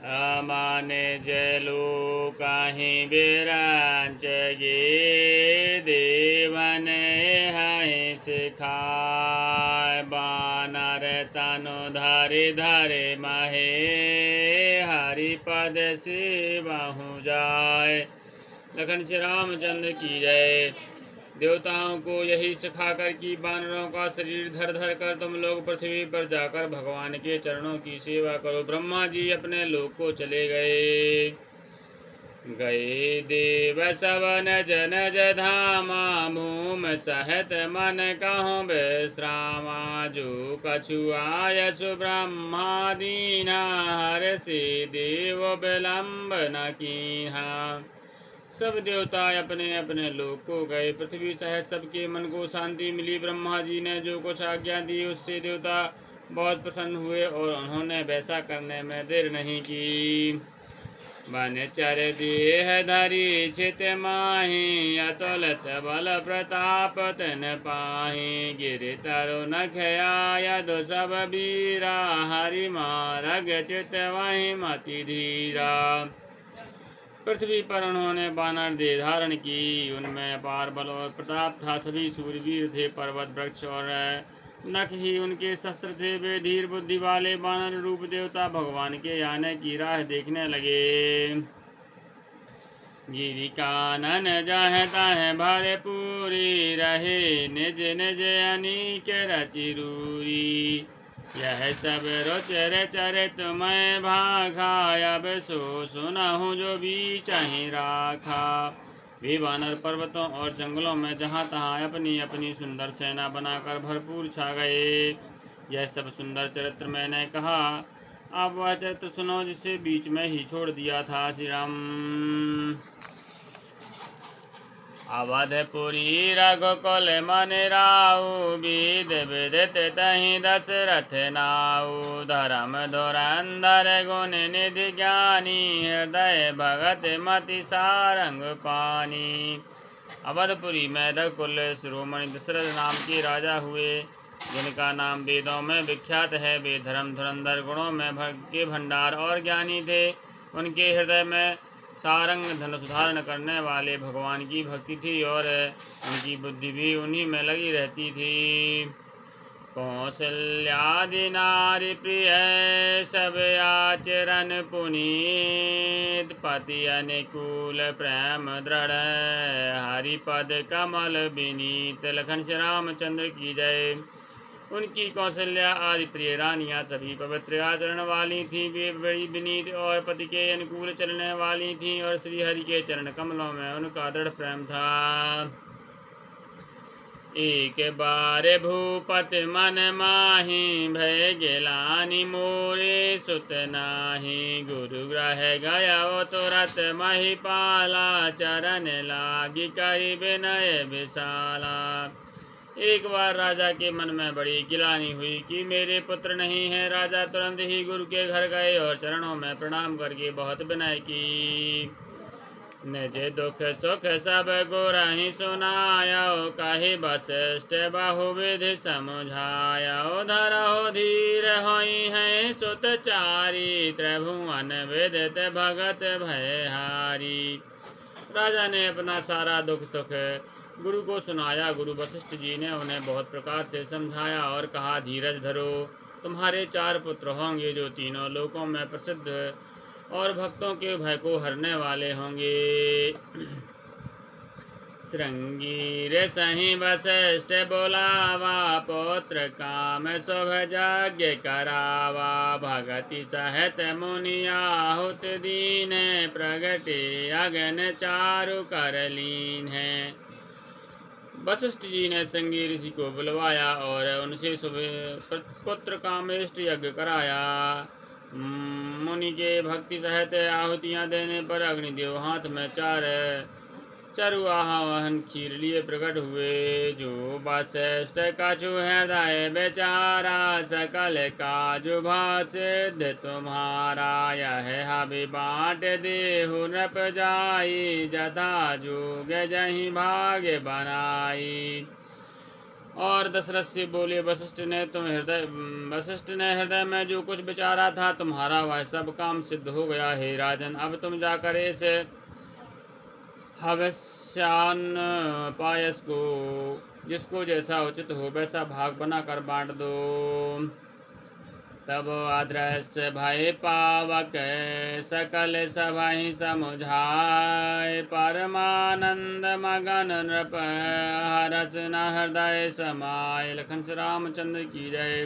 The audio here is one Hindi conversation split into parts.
अमाने जलो काहीं बिरंच गे देवन हई सिखाय बानर तनु धरे धरे महे हरि पद से बहु जाय। लखन श्री रामचंद्र की जय। देवताओं को यही सिखाकर कि बानरों का शरीर धर धर कर तुम लोग पृथ्वी पर जाकर भगवान के चरणों की सेवा करो। ब्रह्मा जी अपने लोक को चले गए। गए देव सब नज नज धामा भूम सहत मन कहूँ विश्रामा जो कछु आयसु ब्रह्मा दीना हर से देव विलंब न कीन्हा। सब देवता अपने अपने लोक को गए। पृथ्वी सहित सबके मन को शांति मिली। ब्रह्मा जी ने जो कुछ आज्ञा दी उससे देवता बहुत प्रसन्न हुए और उन्होंने वैसा करने में देर नहीं की। बन चर देह धरी छित माही अतुलित बल प्रताप तन पाही गिर तरु नखया यदु सब बीरा हरि मारग चित वही मति धीरा। पृथ्वी पर उन्होंने बानर देह धारण की। उनमें अपार बल और प्रताप था। सभी सूरवीर थे। पर्वत वृक्ष और नख ही उनके शस्त्र थे। वे धीर बुद्धि वाले बानर रूप देवता भगवान के आने की राह देखने लगे। गिरि कानन जहाँ तहाँ भरपूरी रहे निज निज अनीक रचिरूरी। यह सब रुचर चरित मैं भाखा अब सो सुनहु जो बीच ही राखा। वे वानर पर्वतों और जंगलों में जहाँ तहाँ अपनी अपनी सुंदर सेना बनाकर भरपूर छा गए। यह सब सुंदर चरित्र मैंने कहा। आप वह चरित्र सुनो जिसे बीच में ही छोड़ दिया था। श्री राम। अवधपुरी रघुकुल मन राउ विद विदित तहि दशरथ नाउ। धर्म धुरंधर गुण निधि ज्ञानी हृदय भगत मति सारंग पानी। अवधपुरी में रघुकुल शिरोमणि दशरथ नाम के राजा हुए जिनका नाम वेदों में विख्यात है। वे धर्म धुरंधर गुणों में के भंडार और ज्ञानी थे। उनके हृदय में सारंग धनुष धारण करने वाले भगवान की भक्ति थी और उनकी बुद्धि भी उन्हीं में लगी रहती थी। कौशल्यादि नारी प्रिय सब आचरण पुनीत पति अनुकूल प्रेम दृढ़ हरिपद कमल विनीत। लखन श्री रामचंद्र की जय। उनकी कौशल्या आदि प्रिय रानियां सभी पवित्र आचरण वाली थीं। वे बड़ी विनीत और पति के अनुकूल चलने वाली थीं और श्री हरि के चरण कमलों में उनका दृढ़ प्रेम था। एक बार भूपति मन माही भय गिलानी मोरे सुत नाही। गुरु ग्रह गया तुरत महिपाला चरण लागी करी विनय विशाला। एक बार राजा के मन में बड़ी गिलानी हुई कि मेरे पुत्र नहीं है। राजा तुरंत ही गुरु के घर गए और चरणों में प्रणाम करके बहुत विनय की। निज दुख सुख सब गुरहि सुनायो कहि वशिष्ठ बहुविधि समझायो। धरहु धीर होई है सुत चारी त्रिभुवन विदित भगत भयहारी। राजा ने अपना सारा दुख सुख गुरु को सुनाया। गुरु वशिष्ठ जी ने उन्हें बहुत प्रकार से समझाया और कहा, धीरज धरो। तुम्हारे 4 पुत्र होंगे जो तीनों लोकों में प्रसिद्ध और भक्तों के भय को हरने वाले होंगे। श्रृंगीर सही वशिष्ठ बोलावा पुत्र काम शुभ यज्ञ करावा। भगति सहित मुनि आहुत दीन प्रगटे अगन चारु कर लीन है। वशिष्ठ जी ने श्रृंगी ऋषि को बुलवाया और उनसे सुबह पुत्र कामेष्ट यज्ञ कराया। मुनि के भक्ति सहित आहुतियां देने पर अग्निदेव हाथ में 4 चरु आवाहन खीर लिए प्रकट हुए। जो वशिष्ठ कछु हृदय बेचारा सकल काजु भासिद्ध तुम्हारा। यह हबि बाँट देहु नृप जाई जथा जोग जहि भाग्य बनाई। और दशरथ से बोले, वशिष्ठ ने हृदय में जो कुछ विचारा था तुम्हारा वह सब काम सिद्ध हो गया है राजन। अब तुम जाकर इस हवस्यान पायस को जिसको जैसा उचित हो वैसा भाग बनाकर बांट दो। तब अदृश्य भय पावक सकल सभहि समुझाय, परमानंद मगन नृप हरस न हृदय समाय। लखन श्री रामचंद्र की जय।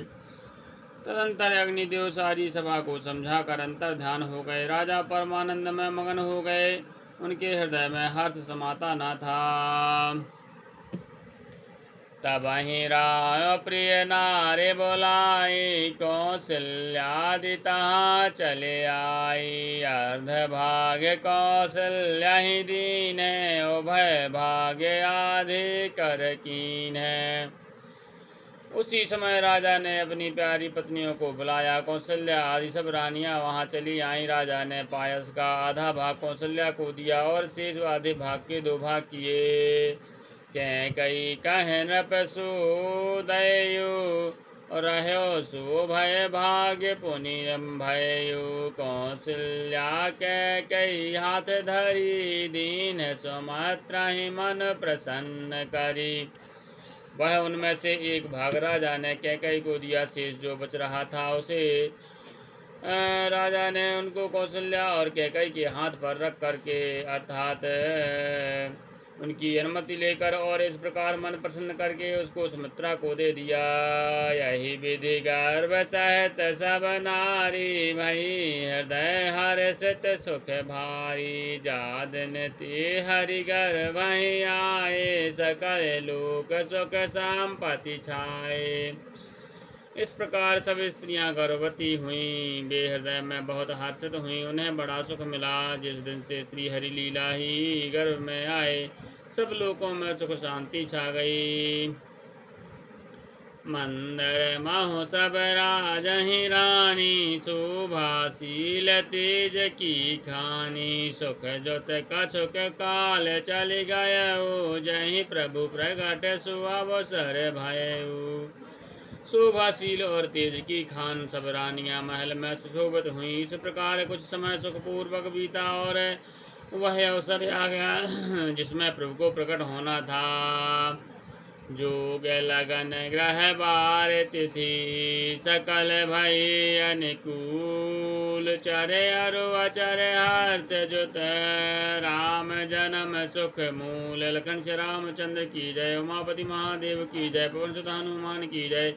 तदंतर अग्निदेव सारी सभा को समझाकर अंतर ध्यान हो गए। राजा परमानंद में मगन हो गए, उनके हृदय में हर्ष समाता न था। तब ही राय प्रिय नारे बोलाई, कौशल्यादिता चले आई। अर्ध भाग्य कौशल्या ही दीन है, उभय भाग्य आधि कर कीन है। उसी समय राजा ने अपनी प्यारी पत्नियों को बुलाया। कौशल्या आदि सब रानियां वहां चली आईं। राजा ने पायस का आधा भाग कौशल्या को दिया और शेष आधे भाग के 2 भाग किए। कैकई कहे नृप सुदयु, रहो सो भय भाग्य पुनि भयु। कौशल्या कैकई हाथ धरी, दीन सुमत्रा ही मन प्रसन्न करी। वह उनमें से एक भाग राजा ने कैकई को दिया। शेष जो बच रहा था उसे राजा ने उनको कौशल्या और कैकई के हाथ पर रख करके अर्थात उनकी अनुमति लेकर और इस प्रकार मन प्रसन्न करके उसको सुमित्रा को दे दिया। यही विधि गर्भ सहित सब नारी, भई हृदय हर्षित सुख भारी। जादन ते हरि गर्भ ही आए, सकल लोक सुख संपत्ति छाए। इस प्रकार सब स्त्रियां गर्भवती हुईं, वे हृदय में बहुत हर्षित हुईं, उन्हें बड़ा सुख मिला। जिस दिन से श्री हरि लीला ही गर्भ में आए, सब लोकों में सुख शांति छा गई। मंदर महो सब राजहि रानी, शोभाशील तेज की खानी। सुख जुत कछुक काल चल गयो, जहि प्रभु प्रगट सुअवसर भयउ। शोभाशील और तेज की खान सब रानियां महल में सुशोभित हुई। इस प्रकार कुछ समय सुखपूर्वक बीता और वह अवसर आ गया जिसमें प्रभु को प्रकट होना था। जोग लगन ग्रह बार तिथि, सकल भई अनुकूल। चरे अरु अचर हर्ष जुत, राम जन्म सुख मूल। लखन श्री रामचंद्र की जय। उमापति महादेव की जय। पवन सुत हनुमान की जय।